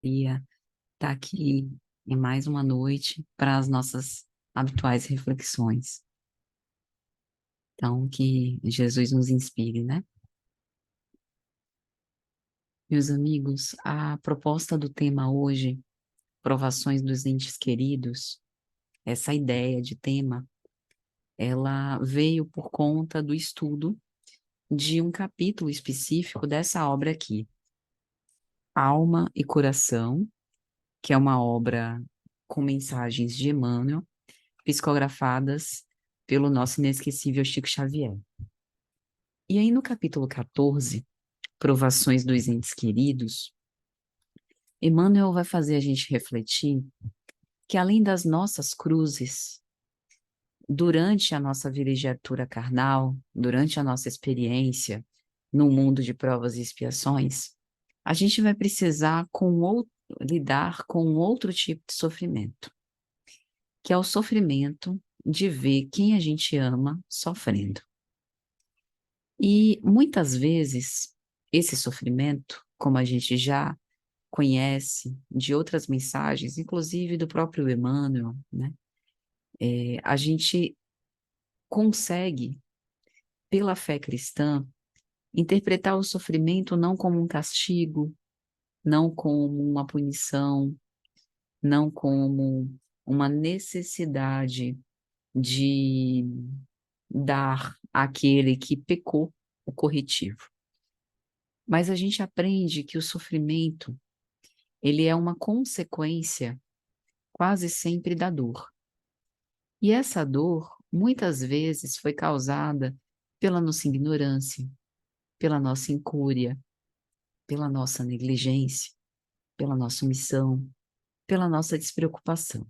alegria estar aqui em mais uma noite para as nossas habituais reflexões. Então, que Jesus nos inspire, né? Meus amigos, a proposta do tema hoje, provações dos entes queridos, essa ideia de tema, ela veio por conta do estudo de um capítulo específico dessa obra aqui, Alma e Coração, que é uma obra com mensagens de Emmanuel, psicografadas pelo nosso inesquecível Chico Xavier. E aí no capítulo 14, Provações dos Entes Queridos, Emmanuel vai fazer a gente refletir que além das nossas cruzes, durante a nossa vilegiatura carnal, durante a nossa experiência no mundo de provas e expiações, a gente vai precisar lidar com um outro tipo de sofrimento, que é o sofrimento de ver quem a gente ama sofrendo. E muitas vezes esse sofrimento, como a gente já conhece de outras mensagens, inclusive do próprio Emmanuel, né? A gente consegue, pela fé cristã, interpretar o sofrimento não como um castigo, não como uma punição, não como uma necessidade de dar àquele que pecou o corretivo. Mas a gente aprende que o sofrimento, ele é uma consequência quase sempre da dor. E essa dor, muitas vezes, foi causada pela nossa ignorância, pela nossa incúria, pela nossa negligência, pela nossa omissão, pela nossa despreocupação.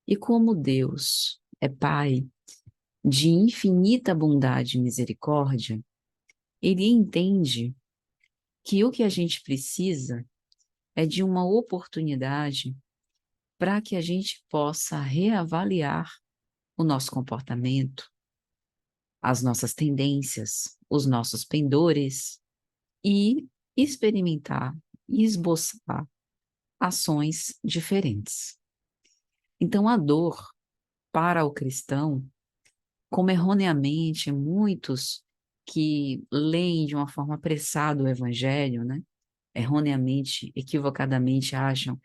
E como Deus é Pai de infinita bondade e misericórdia, Ele entende que o que a gente precisa é de uma oportunidade para que a gente possa reavaliar o nosso comportamento, as nossas tendências, os nossos pendores e experimentar e esboçar ações diferentes. Então, a dor para o cristão, como erroneamente muitos que leem de uma forma apressada o Evangelho, né? Erroneamente, equivocadamente acham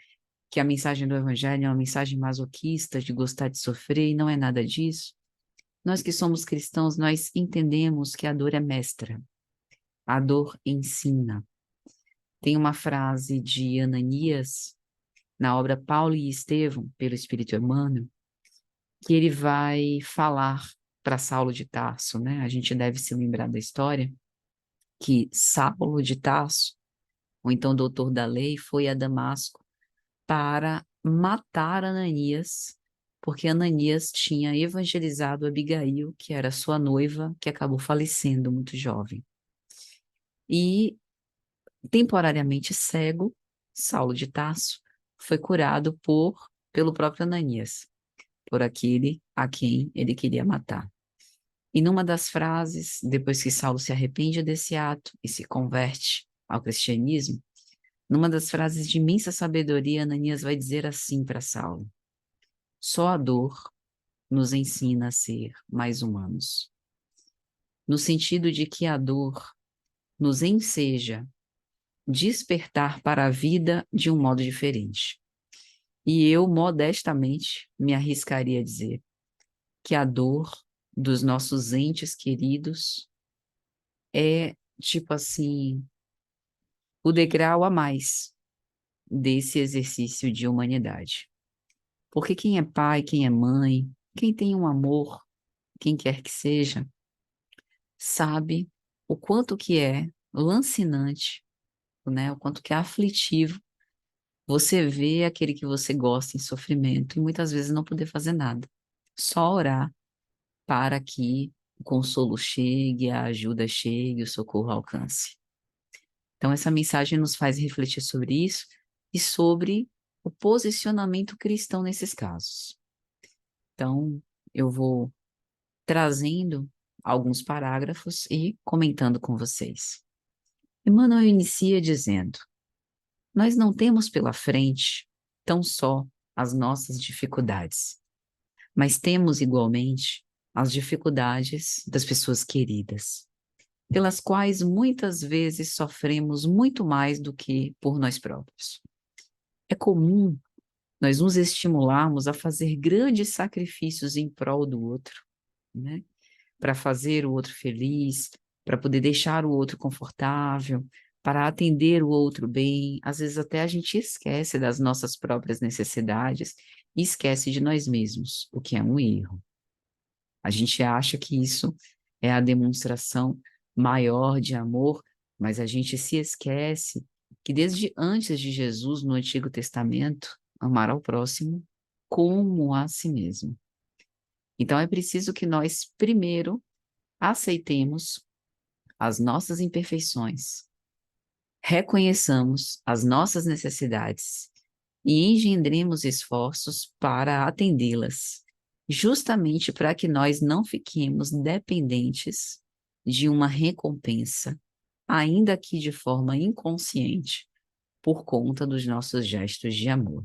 que a mensagem do Evangelho é uma mensagem masoquista de gostar de sofrer, e não é nada disso. Nós que somos cristãos, nós entendemos que a dor é mestra, a dor ensina. Tem uma frase de Ananias, na obra Paulo e Estevão, pelo Espírito Emmanuel, que ele vai falar para Saulo de Tarso, né? A gente deve se lembrar da história, que Saulo de Tarso, ou então doutor da lei, foi a Damasco para matar Ananias, porque Ananias tinha evangelizado Abigail, que era sua noiva, que acabou falecendo muito jovem. E, temporariamente cego, Saulo de Tarso foi curado pelo próprio Ananias, por aquele a quem ele queria matar. E numa das frases, depois que Saulo se arrepende desse ato e se converte ao cristianismo, numa das frases de imensa sabedoria, Ananias vai dizer assim para Saulo: só a dor nos ensina a ser mais humanos. No sentido de que a dor nos enseja despertar para a vida de um modo diferente. E eu, modestamente, me arriscaria a dizer que a dor dos nossos entes queridos é, tipo assim, o degrau a mais desse exercício de humanidade. Porque quem é pai, quem é mãe, quem tem um amor, quem quer que seja, sabe o quanto que é lancinante, né? O quanto que é aflitivo você vê aquele que você gosta em sofrimento e muitas vezes não poder fazer nada. Só orar para que o consolo chegue, a ajuda chegue, o socorro alcance. Então, essa mensagem nos faz refletir sobre isso e sobre o posicionamento cristão nesses casos. Então, eu vou trazendo alguns parágrafos e comentando com vocês. Emmanuel inicia dizendo: Nós não temos pela frente tão só as nossas dificuldades, mas temos igualmente as dificuldades das pessoas queridas, pelas quais muitas vezes sofremos muito mais do que por nós próprios. É comum nós nos estimularmos a fazer grandes sacrifícios em prol do outro, né? Para fazer o outro feliz, para poder deixar o outro confortável, para atender o outro bem. Às vezes até a gente esquece das nossas próprias necessidades e esquece de nós mesmos, o que é um erro. A gente acha que isso é a demonstração maior de amor, mas a gente se esquece que desde antes de Jesus, no Antigo Testamento, amar ao próximo como a si mesmo. Então é preciso que nós primeiro aceitemos as nossas imperfeições, reconheçamos as nossas necessidades e engendremos esforços para atendê-las, justamente para que nós não fiquemos dependentes de uma recompensa, ainda que de forma inconsciente, por conta dos nossos gestos de amor.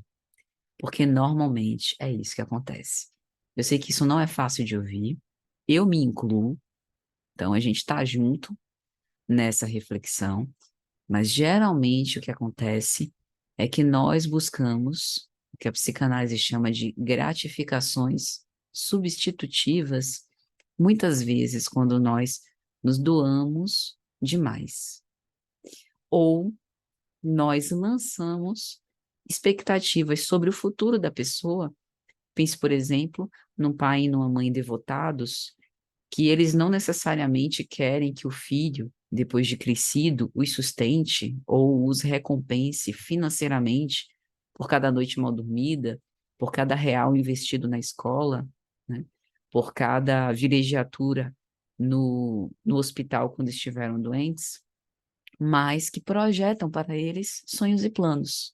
Porque normalmente é isso que acontece. Eu sei que isso não é fácil de ouvir, eu me incluo, então a gente está junto nessa reflexão, mas geralmente o que acontece é que nós buscamos o que a psicanálise chama de gratificações substitutivas, muitas vezes quando nós nos doamos demais. Ou nós lançamos expectativas sobre o futuro da pessoa. Pense, por exemplo, num pai e numa mãe devotados, que eles não necessariamente querem que o filho, depois de crescido, os sustente ou os recompense financeiramente por cada noite mal dormida, por cada real investido na escola, né? Por cada vilegiatura no hospital quando estiveram doentes, mas que projetam para eles sonhos e planos.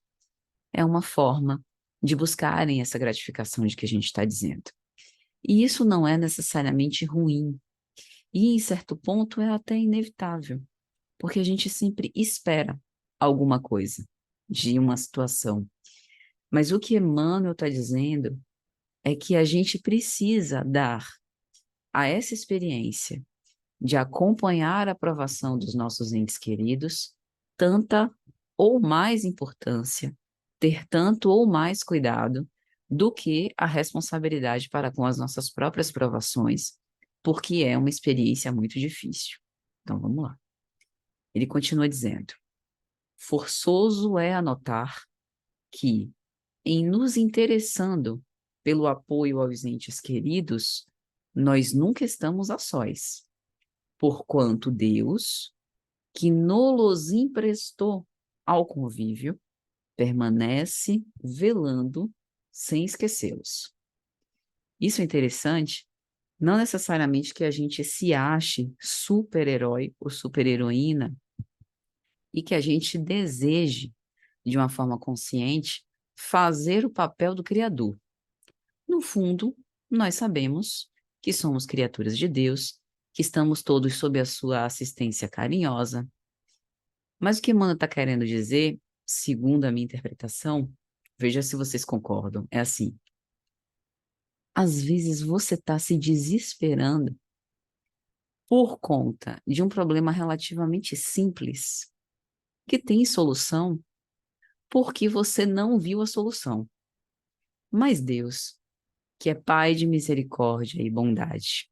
É uma forma de buscarem essa gratificação de que a gente está dizendo. E isso não é necessariamente ruim, e, em certo ponto, é até inevitável, porque a gente sempre espera alguma coisa de uma situação. Mas o que Emmanuel está dizendo é que a gente precisa dar a essa experiência de acompanhar a aprovação dos nossos entes queridos tanta ou mais importância, ter tanto ou mais cuidado do que a responsabilidade para com as nossas próprias provações, porque é uma experiência muito difícil. Então vamos lá. Ele continua dizendo: forçoso é anotar que, em nos interessando pelo apoio aos entes queridos, nós nunca estamos a sós, porquanto Deus, que nos emprestou ao convívio, permanece velando sem esquecê-los. Isso é interessante, não necessariamente que a gente se ache super-herói ou super-heroína e que a gente deseje, de uma forma consciente, fazer o papel do Criador. No fundo, nós sabemos que somos criaturas de Deus, que estamos todos sob a sua assistência carinhosa. Mas o que Emmanuel está querendo dizer, segundo a minha interpretação, veja se vocês concordam, é assim: às vezes você está se desesperando por conta de um problema relativamente simples, que tem solução, porque você não viu a solução. Mas Deus, que é Pai de misericórdia e bondade,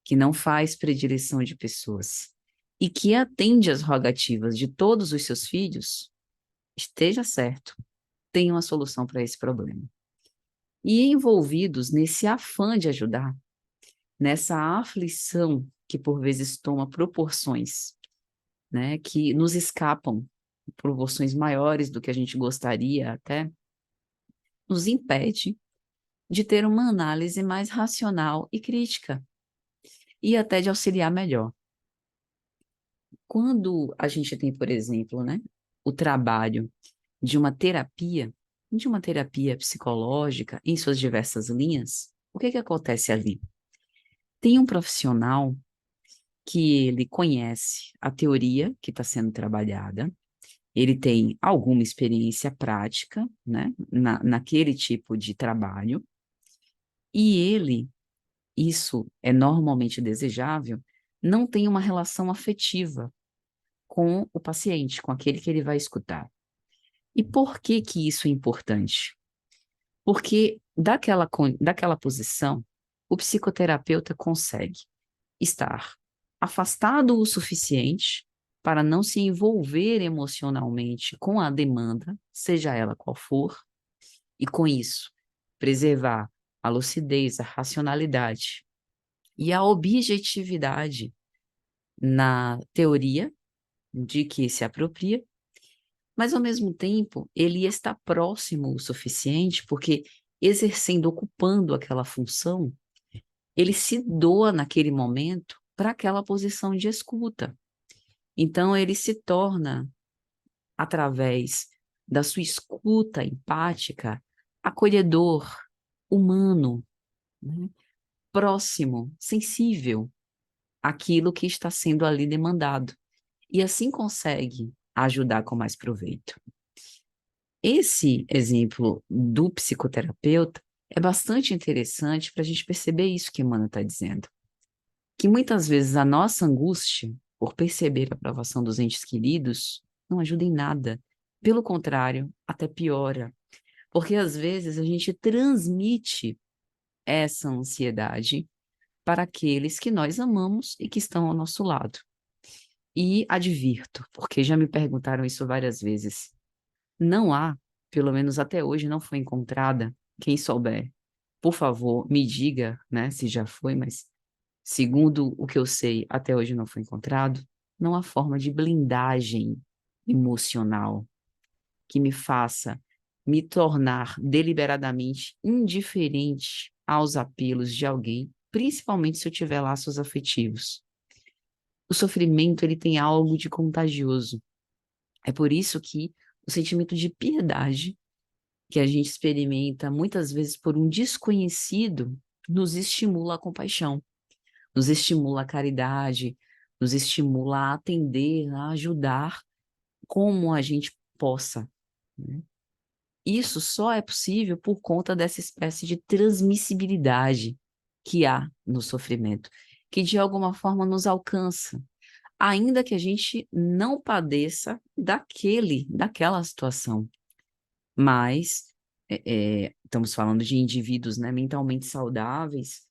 que não faz predileção de pessoas e que atende às rogativas de todos os seus filhos, esteja certo, tem uma solução para esse problema. E envolvidos nesse afã de ajudar, nessa aflição que por vezes toma proporções, né, que nos escapam, proporções maiores do que a gente gostaria até, nos impede de ter uma análise mais racional e crítica, e até de auxiliar melhor. Quando a gente tem, por exemplo, né, o trabalho de uma terapia psicológica em suas diversas linhas, o que que acontece ali? Tem um profissional que ele conhece a teoria que está sendo trabalhada, ele tem alguma experiência prática, né, naquele tipo de trabalho, e ele, isso é normalmente desejável, não tem uma relação afetiva com o paciente, com aquele que ele vai escutar. E por que que isso é importante? Porque daquela posição, o psicoterapeuta consegue estar afastado o suficiente para não se envolver emocionalmente com a demanda, seja ela qual for, e com isso preservar a lucidez, a racionalidade e a objetividade na teoria de que se apropria, mas ao mesmo tempo ele está próximo o suficiente porque exercendo, ocupando aquela função, ele se doa naquele momento para aquela posição de escuta. Então, ele se torna, através da sua escuta empática, acolhedor, humano, né? Próximo, sensível àquilo que está sendo ali demandado. E assim consegue ajudar com mais proveito. Esse exemplo do psicoterapeuta é bastante interessante para a gente perceber isso que a Emmanuel está dizendo. Que muitas vezes a nossa angústia, por perceber a aprovação dos entes queridos, não ajuda em nada. Pelo contrário, até piora. Porque às vezes a gente transmite essa ansiedade para aqueles que nós amamos e que estão ao nosso lado. E advirto, porque já me perguntaram isso várias vezes, não há, pelo menos até hoje não foi encontrada, quem souber, por favor, me diga, né, se já foi, mas segundo o que eu sei, até hoje não foi encontrado, não há forma de blindagem emocional que me faça me tornar deliberadamente indiferente aos apelos de alguém, principalmente se eu tiver laços afetivos. O sofrimento, ele tem algo de contagioso. É por isso que o sentimento de piedade que a gente experimenta muitas vezes por um desconhecido nos estimula a compaixão, nos estimula a caridade, nos estimula a atender, a ajudar como a gente possa, né? Isso só é possível por conta dessa espécie de transmissibilidade que há no sofrimento, que de alguma forma nos alcança, ainda que a gente não padeça daquela situação. Mas estamos falando de indivíduos, né, mentalmente saudáveis,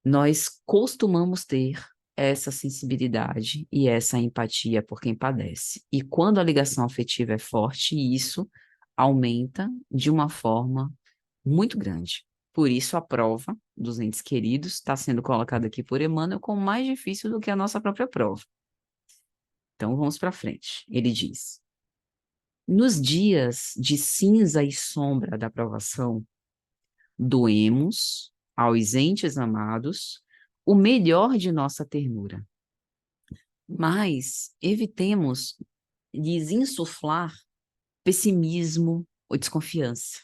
nós costumamos ter essa sensibilidade e essa empatia por quem padece. E quando a ligação afetiva é forte, isso aumenta de uma forma muito grande. Por isso, a prova dos entes queridos está sendo colocada aqui por Emmanuel como mais difícil do que a nossa própria prova. Então, vamos para frente. Ele diz: nos dias de cinza e sombra da provação, doemos aos entes amados o melhor de nossa ternura, mas evitemos lhes insuflar pessimismo ou desconfiança,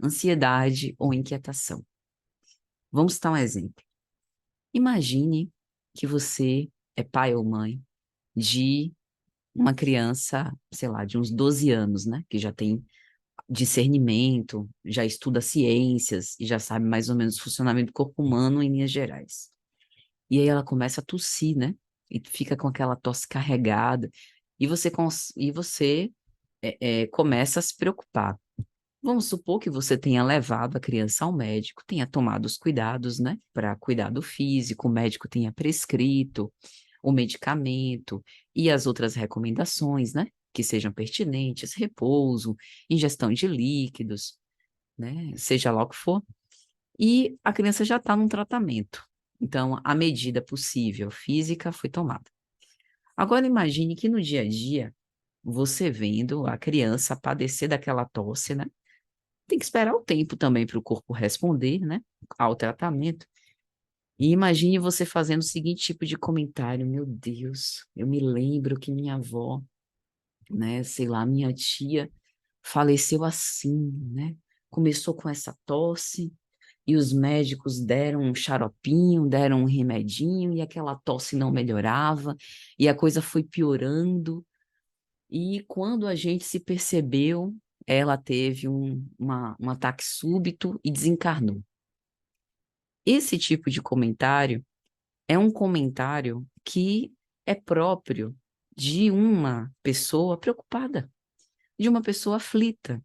ansiedade ou inquietação. Vamos citar um exemplo. Imagine que você é pai ou mãe de uma criança, sei lá, de uns 12 anos, né? Que já tem discernimento, já estuda ciências e já sabe mais ou menos o funcionamento do corpo humano em linhas gerais. E aí ela começa a tossir, né? E fica com aquela tosse carregada. E você começa a se preocupar. Vamos supor que você tenha levado a criança ao médico, tenha tomado os cuidados, né, para cuidar do físico, o médico tenha prescrito o medicamento e as outras recomendações, né, que sejam pertinentes, repouso, ingestão de líquidos, né, seja lá o que for. E a criança já está num tratamento. Então, a medida possível física foi tomada. Agora, imagine que no dia a dia, você vendo a criança padecer daquela tosse, né? Tem que esperar o tempo também para o corpo responder, né, ao tratamento. E imagine você fazendo o seguinte tipo de comentário: meu Deus, eu me lembro que minha avó, né, sei lá, minha tia faleceu assim, né? Começou com essa tosse e os médicos deram um xaropinho, deram um remedinho e aquela tosse não melhorava e a coisa foi piorando. E quando a gente se percebeu, ela teve um ataque súbito e desencarnou. Esse tipo de comentário é um comentário que é próprio de uma pessoa preocupada, de uma pessoa aflita,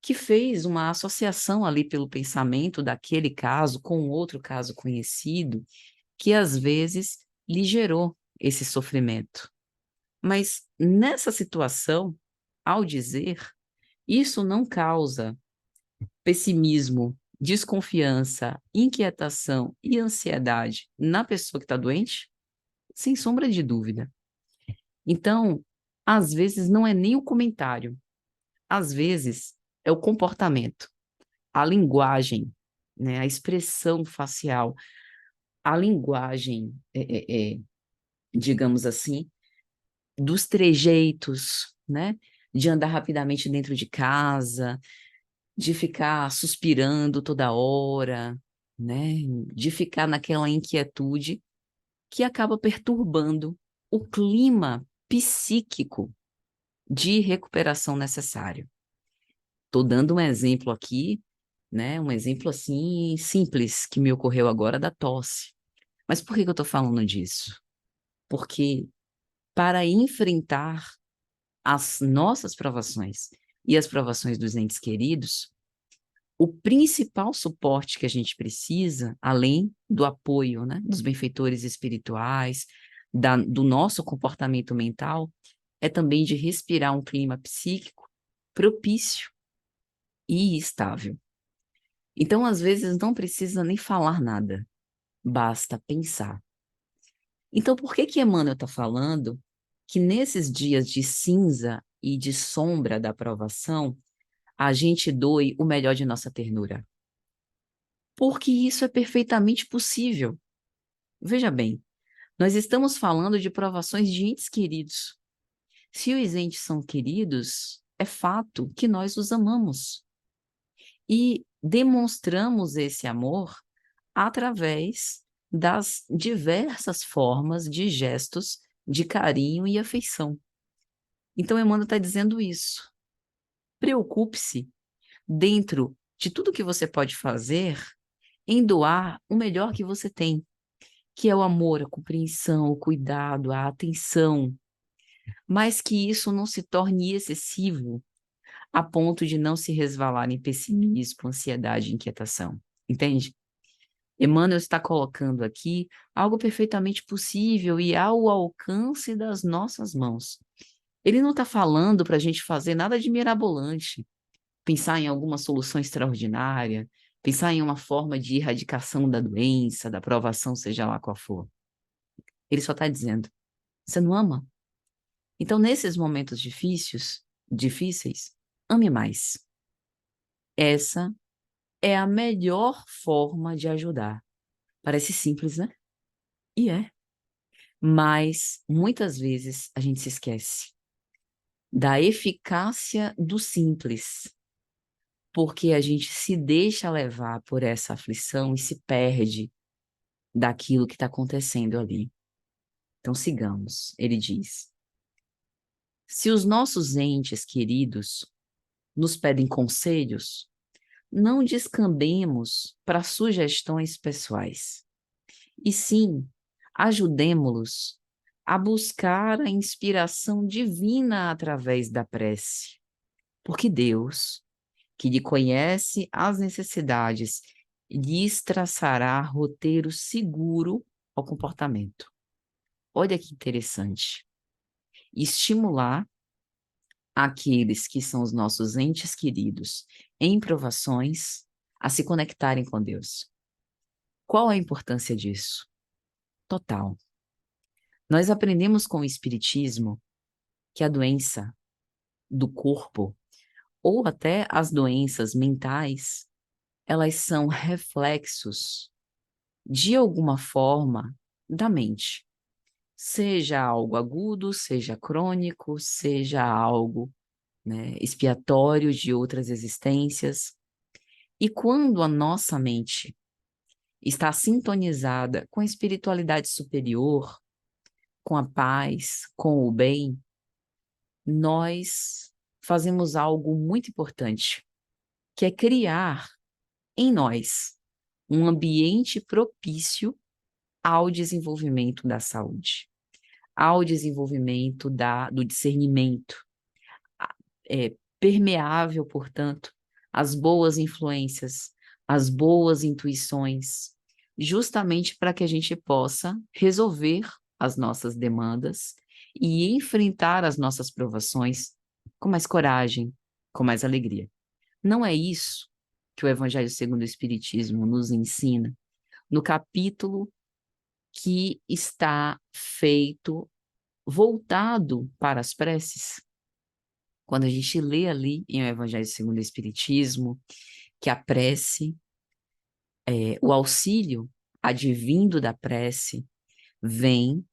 que fez uma associação ali pelo pensamento daquele caso com outro caso conhecido, que às vezes lhe gerou esse sofrimento. Mas nessa situação, ao dizer, isso não causa pessimismo, desconfiança, inquietação e ansiedade na pessoa que está doente? Sem sombra de dúvida. Então, às vezes não é nem o comentário, às vezes é o comportamento, a linguagem, né, a expressão facial, a linguagem, digamos assim, dos trejeitos, né, de andar rapidamente dentro de casa, de ficar suspirando toda hora, né, de ficar naquela inquietude que acaba perturbando o clima psíquico de recuperação necessário. Estou dando um exemplo aqui, né? Um exemplo assim simples que me ocorreu agora da tosse. Mas por que que eu estou falando disso? Porque para enfrentar as nossas provações e as provações dos entes queridos, o principal suporte que a gente precisa, além do apoio, né, dos benfeitores espirituais, do nosso comportamento mental, é também de respirar um clima psíquico propício e estável. Então, às vezes, não precisa nem falar nada, basta pensar. Então, por que que Emmanuel está falando que nesses dias de cinza e de sombra da provação, a gente doe o melhor de nossa ternura? Porque isso é perfeitamente possível. Veja bem, nós estamos falando de provações de entes queridos. Se os entes são queridos, é fato que nós os amamos. E demonstramos esse amor através das diversas formas de gestos de carinho e afeição. Então, Emmanuel está dizendo isso. Preocupe-se, dentro de tudo que você pode fazer, em doar o melhor que você tem, que é o amor, a compreensão, o cuidado, a atenção, mas que isso não se torne excessivo a ponto de não se resvalar em pessimismo, ansiedade e inquietação. Entende? Emmanuel está colocando aqui algo perfeitamente possível e ao alcance das nossas mãos. Ele não está falando para a gente fazer nada de mirabolante, pensar em alguma solução extraordinária, pensar em uma forma de erradicação da doença, da provação, seja lá qual for. Ele só está dizendo: você não ama? Então, nesses momentos difíceis, ame mais. Essa é a melhor forma de ajudar. Parece simples, né? E é. Mas muitas vezes a gente se esquece da eficácia do simples, porque a gente se deixa levar por essa aflição e se perde daquilo que está acontecendo ali. Então sigamos, ele diz: se os nossos entes queridos nos pedem conselhos, não descambemos para sugestões pessoais, e sim ajudemo-los a buscar a inspiração divina através da prece, porque Deus, que lhe conhece as necessidades, lhes traçará roteiro seguro ao comportamento. Olha que interessante. Estimular aqueles que são os nossos entes queridos em provações a se conectarem com Deus. Qual a importância disso? Total. Nós aprendemos com o Espiritismo que a doença do corpo, ou até as doenças mentais, elas são reflexos, de alguma forma, da mente. Seja algo agudo, seja crônico, seja algo, né, expiatório de outras existências. E quando a nossa mente está sintonizada com a espiritualidade superior, com a paz, com o bem, nós fazemos algo muito importante, que é criar em nós um ambiente propício ao desenvolvimento da saúde, ao desenvolvimento do discernimento, permeável, portanto, às boas influências, às boas intuições, justamente para que a gente possa resolver as nossas demandas e enfrentar as nossas provações com mais coragem, com mais alegria. Não é isso que o Evangelho segundo o Espiritismo nos ensina no capítulo que está feito, voltado para as preces. Quando a gente lê ali em O Evangelho segundo o Espiritismo, que a prece, o auxílio advindo da prece, vem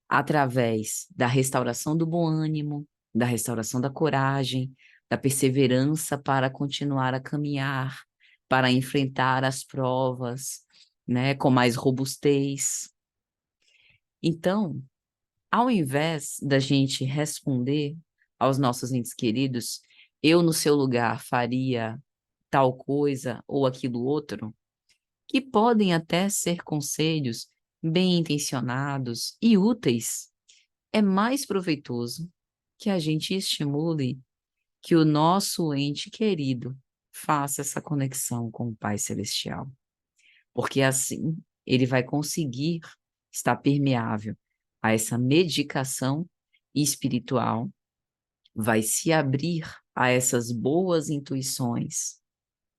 através da restauração do bom ânimo, da restauração da coragem, da perseverança para continuar a caminhar, para enfrentar as provas, né, com mais robustez. Então, ao invés da gente responder aos nossos entes queridos, eu no seu lugar faria tal coisa ou aquilo outro, que podem até ser conselhos bem intencionados e úteis, é mais proveitoso que a gente estimule que o nosso ente querido faça essa conexão com o Pai Celestial, porque assim ele vai conseguir estar permeável a essa medicação espiritual, vai se abrir a essas boas intuições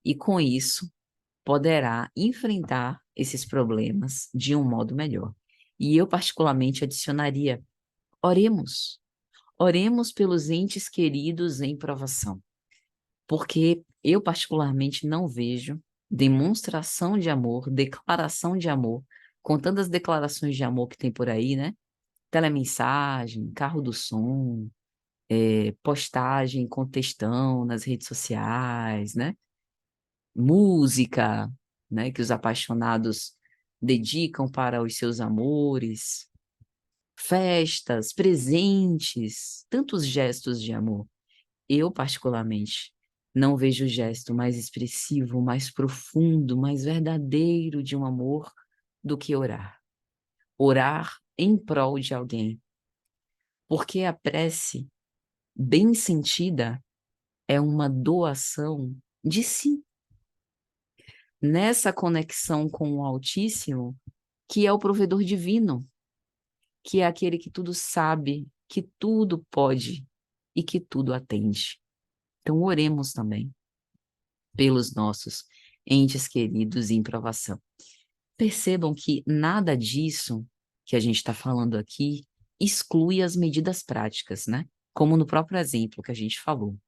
e, com isso, poderá enfrentar esses problemas de um modo melhor. E eu, particularmente, adicionaria: oremos. Oremos pelos entes queridos em provação, porque eu, particularmente, não vejo demonstração de amor, declaração de amor, com tantas declarações de amor que tem por aí, né? Telemensagem, carro do som, postagem com textão nas redes sociais, né? Música, né? Que os apaixonados dedicam para os seus amores, festas, presentes, tantos gestos de amor. Eu, particularmente, não vejo o gesto mais expressivo, mais profundo, mais verdadeiro de um amor do que orar. Orar em prol de alguém. Porque a prece, bem sentida, é uma doação de si. Nessa conexão com o Altíssimo, que é o provedor divino, que é aquele que tudo sabe, que tudo pode e que tudo atende. Então, oremos também pelos nossos entes queridos em provação. Percebam que nada disso que a gente está falando aqui exclui as medidas práticas, né? Como no próprio exemplo que a gente falou.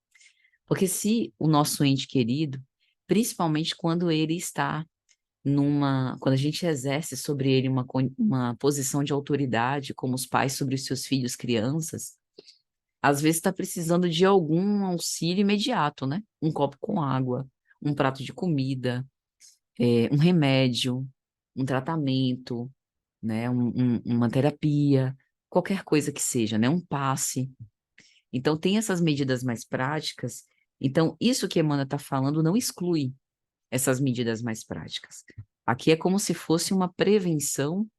Porque se o nosso ente querido, principalmente quando ele está quando a gente exerce sobre ele uma posição de autoridade, como os pais sobre os seus filhos crianças, às vezes está precisando de algum auxílio imediato, né? Um copo com água, um prato de comida, um remédio, um tratamento, né? Uma terapia, qualquer coisa que seja, né? Um passe. Então, tem essas medidas mais práticas. Então, isso que a Emmanuel está falando não exclui essas medidas mais práticas. Aqui é como se fosse uma prevenção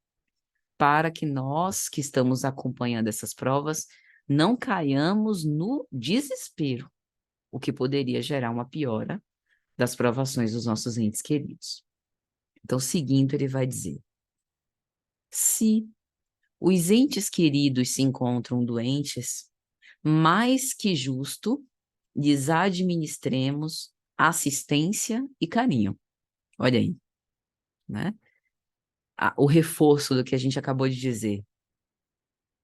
para que nós, que estamos acompanhando essas provas, não caiamos no desespero, o que poderia gerar uma piora das provações dos nossos entes queridos. Então, seguindo, ele vai dizer: se os entes queridos se encontram doentes, mais que justo lhes administremos assistência e carinho. Olha aí, né? O reforço do que a gente acabou de dizer.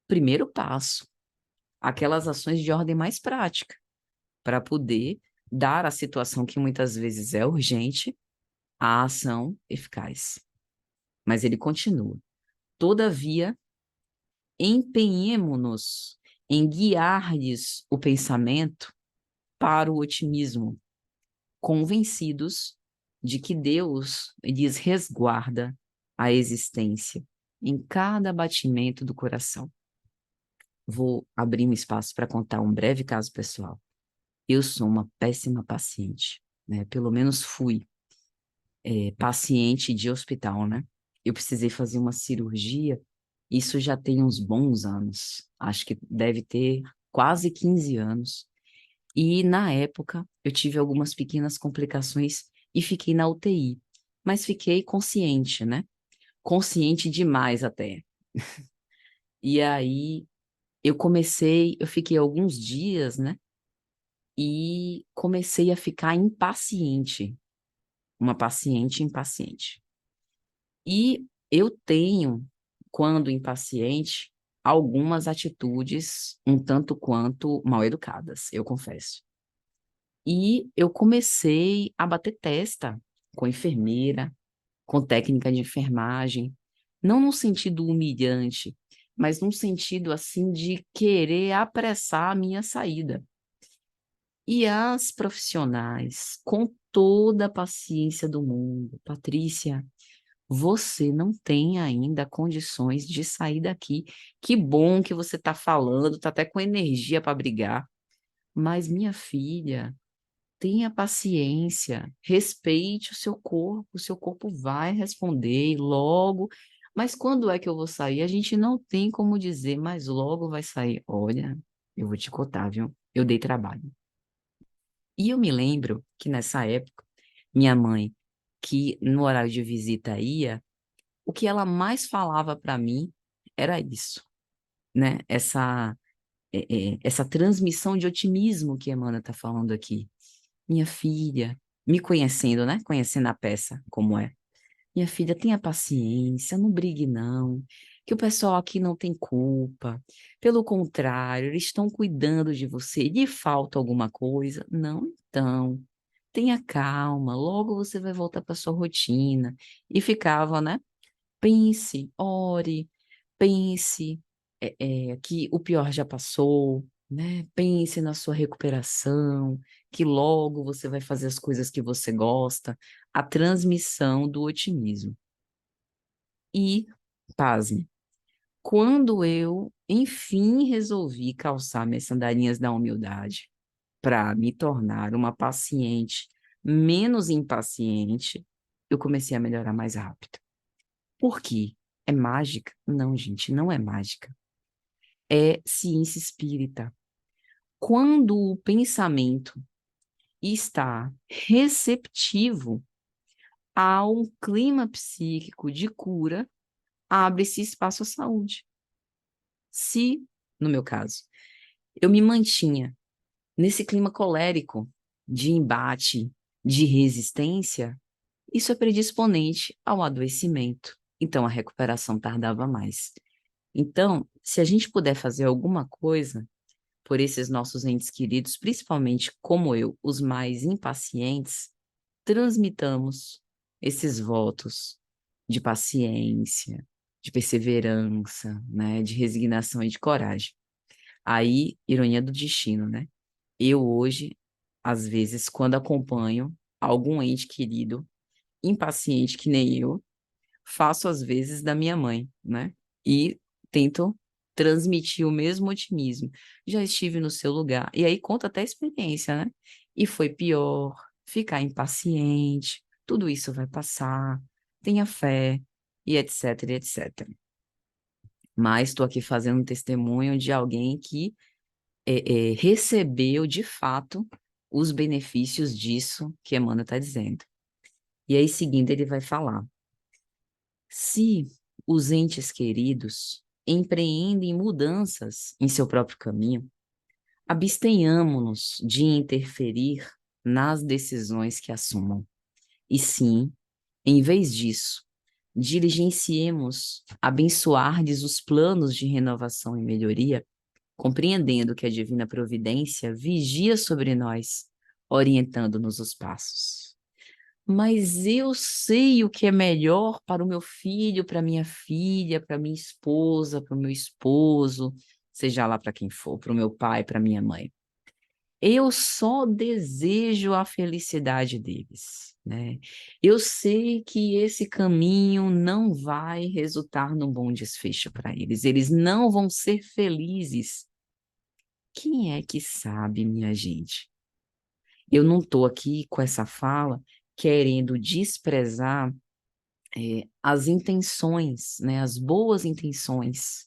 Primeiro passo, aquelas ações de ordem mais prática, para poder dar à situação que muitas vezes é urgente, a ação eficaz. Mas ele continua: todavia, empenhemo-nos em guiar-lhes o pensamento para o otimismo, convencidos de que Deus lhes resguarda a existência em cada batimento do coração. vou abrir um espaço para contar um breve caso pessoal. Eu sou uma péssima paciente, né? Pelo menos fui paciente de hospital, né? Eu precisei fazer uma cirurgia, isso já tem uns bons anos, acho que deve ter quase 15 anos. E na época eu tive algumas pequenas complicações e fiquei na UTI, mas fiquei consciente, né? Consciente demais até. E aí eu fiquei alguns dias, né? E comecei a ficar impaciente, uma paciente impaciente. E eu tenho, quando impaciente, algumas atitudes um tanto quanto mal educadas, eu confesso. E eu comecei a bater testa com enfermeira, com técnica de enfermagem, não num sentido humilhante, mas num sentido assim de querer apressar a minha saída. E as profissionais, com toda a paciência do mundo, Patrícia, você não tem ainda condições de sair daqui. Que bom que você está falando, está até com energia para brigar. Mas, minha filha, tenha paciência, respeite o seu corpo vai responder e logo. Mas quando é que eu vou sair? A gente não tem como dizer, mas logo vai sair. Olha, eu vou te contar, viu? Eu dei trabalho. E eu me lembro que nessa época, minha mãe, que no horário de visita ia, o que ela mais falava para mim era isso, né? Essa transmissão de otimismo que a Amanda está falando aqui. Minha filha, me conhecendo, né? Conhecendo a peça como é. Minha filha, tenha paciência, não brigue não, que o pessoal aqui não tem culpa. Pelo contrário, eles estão cuidando de você. Lhe falta alguma coisa? Não, então. Tenha calma, logo você vai voltar para sua rotina. E ficava, né? Pense, ore, pense que o pior já passou, né? Pense na sua recuperação, que logo você vai fazer as coisas que você gosta, a transmissão do otimismo. E, pasme, quando eu, enfim, resolvi calçar minhas sandalinhas da humildade para me tornar uma paciente menos impaciente, eu comecei a melhorar mais rápido. Por quê? É mágica? Não, gente, não é mágica. É ciência espírita. Quando o pensamento está receptivo a um clima psíquico de cura, abre-se espaço à saúde. Se, no meu caso, eu me mantinha nesse clima colérico de embate, de resistência, isso é predisponente ao adoecimento. Então, a recuperação tardava mais. Então, se a gente puder fazer alguma coisa por esses nossos entes queridos, principalmente como eu, os mais impacientes, transmitamos esses votos de paciência, de perseverança, né, de resignação e de coragem. Aí, ironia do destino, né? Eu hoje, às vezes, quando acompanho algum ente querido, impaciente que nem eu, faço às vezes da minha mãe, né? E tento transmitir o mesmo otimismo. Já estive no seu lugar. E aí conta até a experiência, né? E foi pior, ficar impaciente, tudo isso vai passar, tenha fé, e etc, e etc. Mas estou aqui fazendo um testemunho de alguém que recebeu, de fato, os benefícios disso que Emmanuel está dizendo. E aí, seguindo, ele vai falar. Se os entes queridos empreendem mudanças em seu próprio caminho, abstenhamos-nos de interferir nas decisões que assumam. E sim, em vez disso, diligenciemos abençoar-lhes os planos de renovação e melhoria, compreendendo que a divina providência vigia sobre nós, orientando-nos os passos. Mas eu sei o que é melhor para o meu filho, para minha filha, para minha esposa, para o meu esposo, seja lá para quem for, para o meu pai, para minha mãe. Eu só desejo a felicidade deles. né? Eu sei que esse caminho não vai resultar num bom desfecho para eles. Eles não vão ser felizes. Quem é que sabe, minha gente? Eu não estou aqui com essa fala querendo desprezar as intenções, né, as boas intenções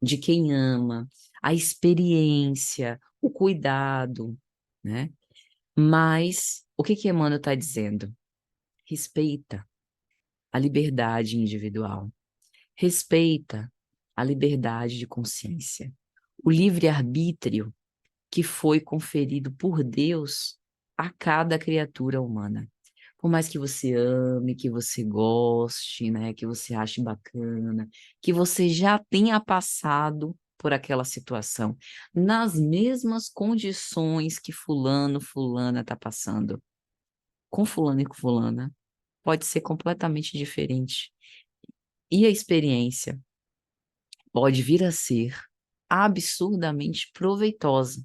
de quem ama, a experiência, o cuidado, né? Mas o que que Emmanuel está dizendo? Respeita a liberdade individual, respeita a liberdade de consciência, o livre-arbítrio que foi conferido por Deus a cada criatura humana. Por mais que você ame, que você goste, né, que você ache bacana, que você já tenha passado por aquela situação, nas mesmas condições que fulano, fulana está passando, com fulano e com fulana, pode ser completamente diferente. E a experiência pode vir a ser absurdamente proveitosa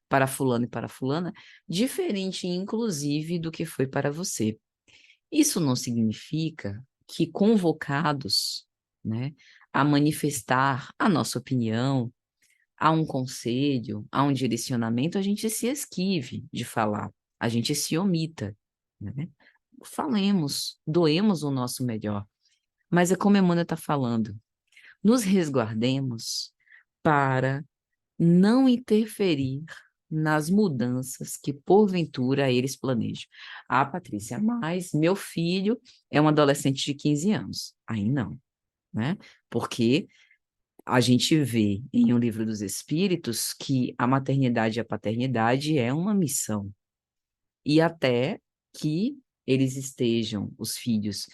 para fulano e para fulana, diferente, inclusive, do que foi para você. Isso não significa que convocados, né, a manifestar a nossa opinião, a um conselho, a um direcionamento, a gente se esquive de falar, a gente se omita, né? Falemos, doemos o nosso melhor. Mas é como a Emmanuel está falando, nos resguardemos para não interferir nas mudanças que, porventura, eles planejam. Ah, Patrícia, mas meu filho é um adolescente de 15 anos. Aí não, né? Porque a gente vê em O Livro dos Espíritos que a maternidade e a paternidade é uma missão. E até que eles estejam, os filhos,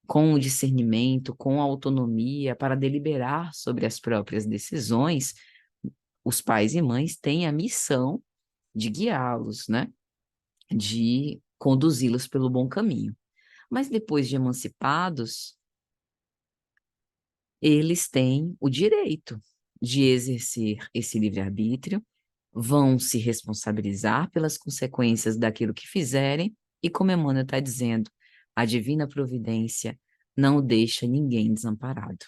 com o discernimento, com a autonomia para deliberar sobre as próprias decisões, os pais e mães têm a missão de guiá-los, né? De conduzi-los pelo bom caminho. Mas depois de emancipados, eles têm o direito de exercer esse livre-arbítrio, vão se responsabilizar pelas consequências daquilo que fizerem, e como Emmanuel está dizendo, a divina providência não deixa ninguém desamparado.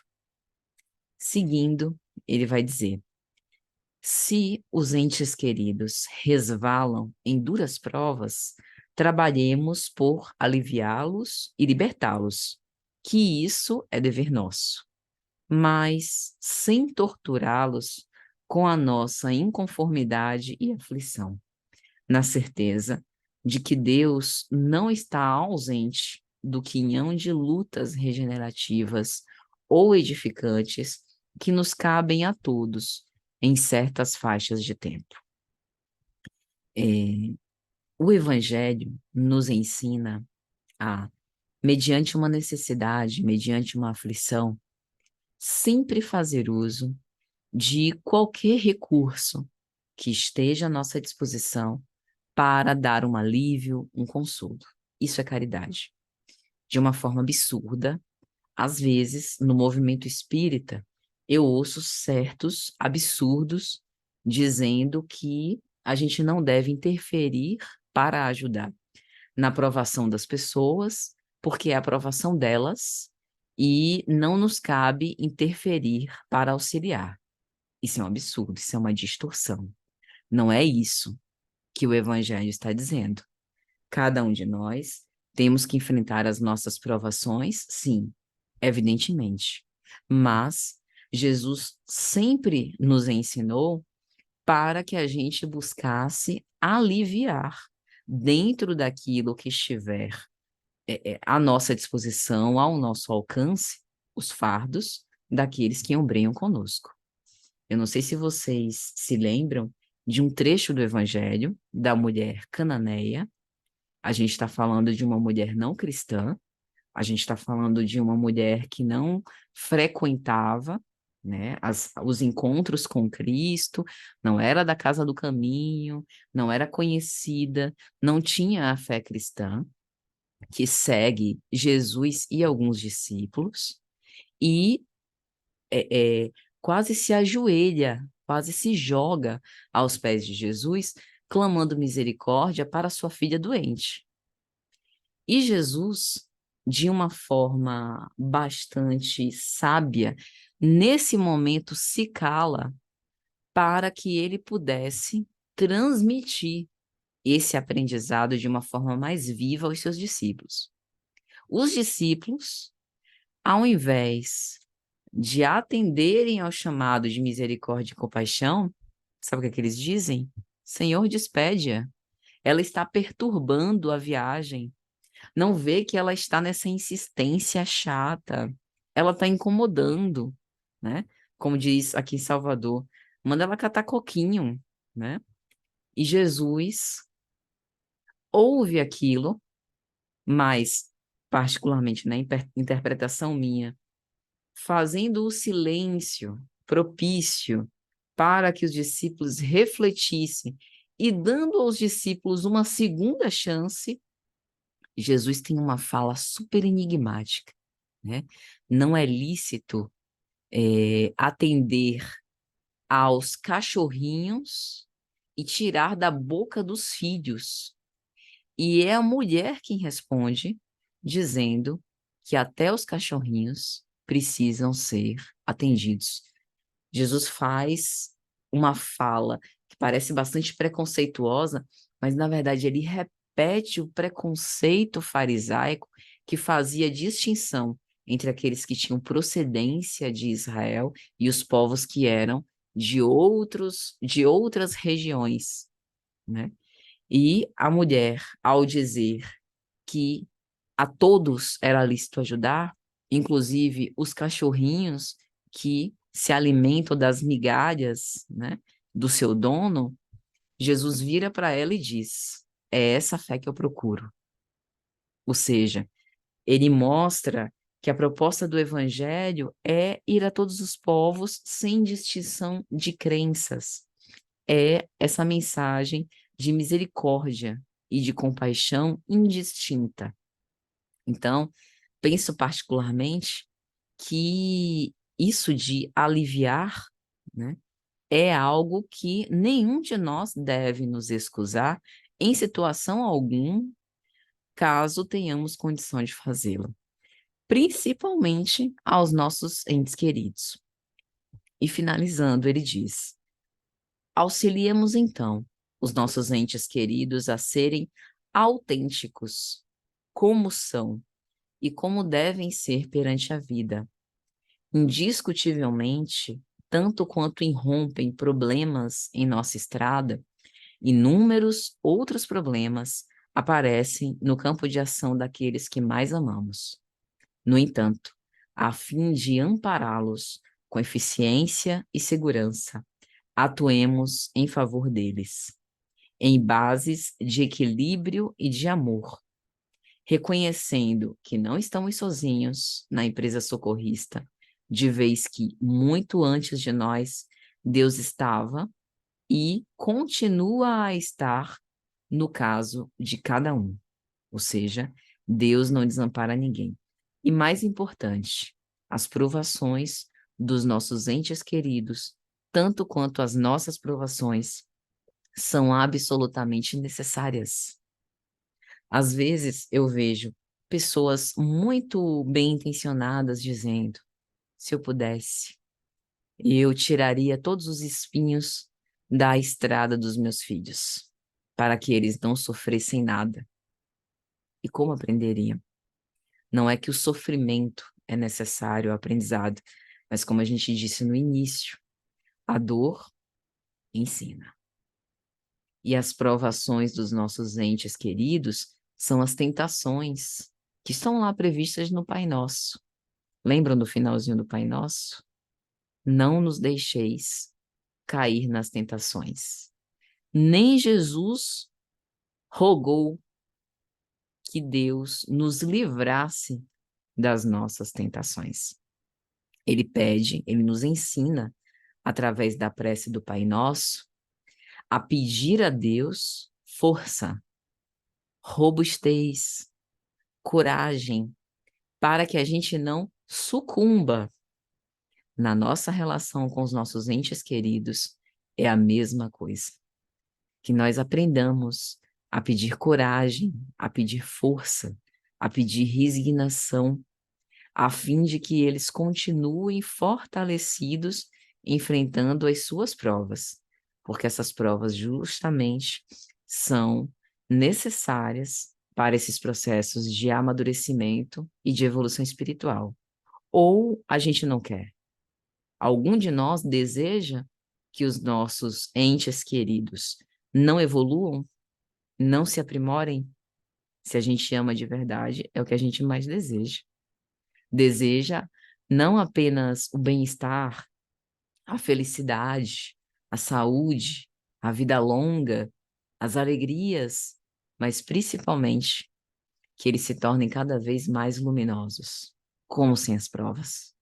Seguindo, ele vai dizer: se os entes queridos resvalam em duras provas, trabalhemos por aliviá-los e libertá-los, que isso é dever nosso, mas sem torturá-los com a nossa inconformidade e aflição, na certeza de que Deus não está ausente do quinhão de lutas regenerativas ou edificantes que nos cabem a todos em certas faixas de tempo. O Evangelho nos ensina a, mediante uma necessidade, mediante uma aflição, sempre fazer uso de qualquer recurso que esteja à nossa disposição para dar um alívio, um consolo. Isso é caridade. De uma forma absurda, às vezes, no movimento espírita, eu ouço certos absurdos dizendo que a gente não deve interferir para ajudar na aprovação das pessoas, porque é a aprovação delas e não nos cabe interferir para auxiliar. Isso é um absurdo, isso é uma distorção. Não é isso que o Evangelho está dizendo. Cada um de nós temos que enfrentar as nossas provações, sim, evidentemente. Mas Jesus sempre nos ensinou para que a gente buscasse aliviar dentro daquilo que estiver à nossa disposição, ao nosso alcance, os fardos daqueles que ombreiam conosco. Eu não sei se vocês se lembram de um trecho do Evangelho da mulher cananeia. A gente está falando de uma mulher não cristã, a gente está falando de uma mulher que não frequentava, né, os encontros com Cristo, não era da casa do caminho, não era conhecida, não tinha a fé cristã, que segue Jesus e alguns discípulos, e é, é, quase se ajoelha, quase se joga aos pés de Jesus, clamando misericórdia para sua filha doente. E Jesus, de uma forma bastante sábia, nesse momento se cala para que ele pudesse transmitir esse aprendizado de uma forma mais viva aos seus discípulos. Os discípulos, ao invés de atenderem ao chamado de misericórdia e compaixão, sabe o que é que eles dizem? Senhor, despede-a. Ela está perturbando a viagem. Não vê que ela está nessa insistência chata. Ela está incomodando, né? Como diz aqui em Salvador, manda ela catar coquinho, né? E Jesus ouve aquilo, mas, particularmente na interpretação minha, fazendo o silêncio propício para que os discípulos refletissem e dando aos discípulos uma segunda chance, Jesus tem uma fala super enigmática, né? Não é lícito atender aos cachorrinhos e tirar da boca dos filhos. E é a mulher quem responde, dizendo que até os cachorrinhos precisam ser atendidos. Jesus faz uma fala que parece bastante preconceituosa, mas na verdade ele repete o preconceito farisaico que fazia distinção entre aqueles que tinham procedência de Israel e os povos que eram de outras regiões, né? E a mulher, ao dizer que a todos era lícito ajudar, inclusive os cachorrinhos que se alimentam das migalhas, né, do seu dono, Jesus vira para ela e diz: é essa fé que eu procuro. Ou seja, ele mostra que a proposta do evangelho é ir a todos os povos sem distinção de crenças. É essa mensagem de misericórdia e de compaixão indistinta. Então, penso particularmente que isso de aliviar, né, é algo que nenhum de nós deve nos excusar em situação alguma, caso tenhamos condição de fazê-lo, principalmente aos nossos entes queridos. E finalizando, ele diz: auxiliemos então os nossos entes queridos a serem autênticos, como são e como devem ser perante a vida. Indiscutivelmente, tanto quanto irrompem problemas em nossa estrada, inúmeros outros problemas aparecem no campo de ação daqueles que mais amamos. No entanto, a fim de ampará-los com eficiência e segurança, atuemos em favor deles, em bases de equilíbrio e de amor, reconhecendo que não estamos sozinhos na empresa socorrista, de vez que, muito antes de nós, Deus estava e continua a estar no caso de cada um. Ou seja, Deus não desampara ninguém. E mais importante, as provações dos nossos entes queridos, tanto quanto as nossas provações, são absolutamente necessárias. Às vezes eu vejo pessoas muito bem intencionadas dizendo: se eu pudesse, eu tiraria todos os espinhos da estrada dos meus filhos, para que eles não sofressem nada. E como aprenderiam? Não é que o sofrimento é necessário ao aprendizado, mas como a gente disse no início, a dor ensina. E as provações dos nossos entes queridos são as tentações que estão lá previstas no Pai Nosso. Lembram do finalzinho do Pai Nosso? Não nos deixeis cair nas tentações. Nem Jesus rogou que Deus nos livrasse das nossas tentações. Ele pede, ele nos ensina, através da prece do Pai Nosso, a pedir a Deus força, robustez, coragem, para que a gente não sucumba. Na nossa relação com os nossos entes queridos, é a mesma coisa. Que nós aprendamos a pedir coragem, a pedir força, a pedir resignação, a fim de que eles continuem fortalecidos enfrentando as suas provas, porque essas provas justamente são necessárias para esses processos de amadurecimento e de evolução espiritual. Ou a gente não quer? Algum de nós deseja que os nossos entes queridos não evoluam, não se aprimorem? Se a gente ama de verdade, é o que a gente mais deseja. Deseja não apenas o bem-estar, a felicidade, a saúde, a vida longa, as alegrias, mas principalmente que eles se tornem cada vez mais luminosos. Como sem as provas?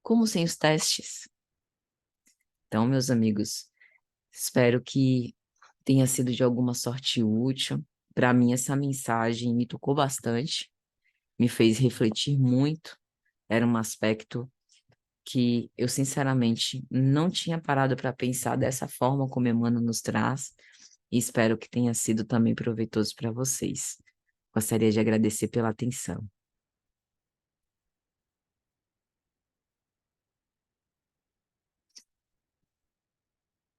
Como sem os testes? Então, meus amigos, espero que tenha sido de alguma sorte útil. Para mim, essa mensagem me tocou bastante, me fez refletir muito. Era um aspecto que eu, sinceramente, não tinha parado para pensar dessa forma como Emmanuel nos traz, e espero que tenha sido também proveitoso para vocês. Gostaria de agradecer pela atenção.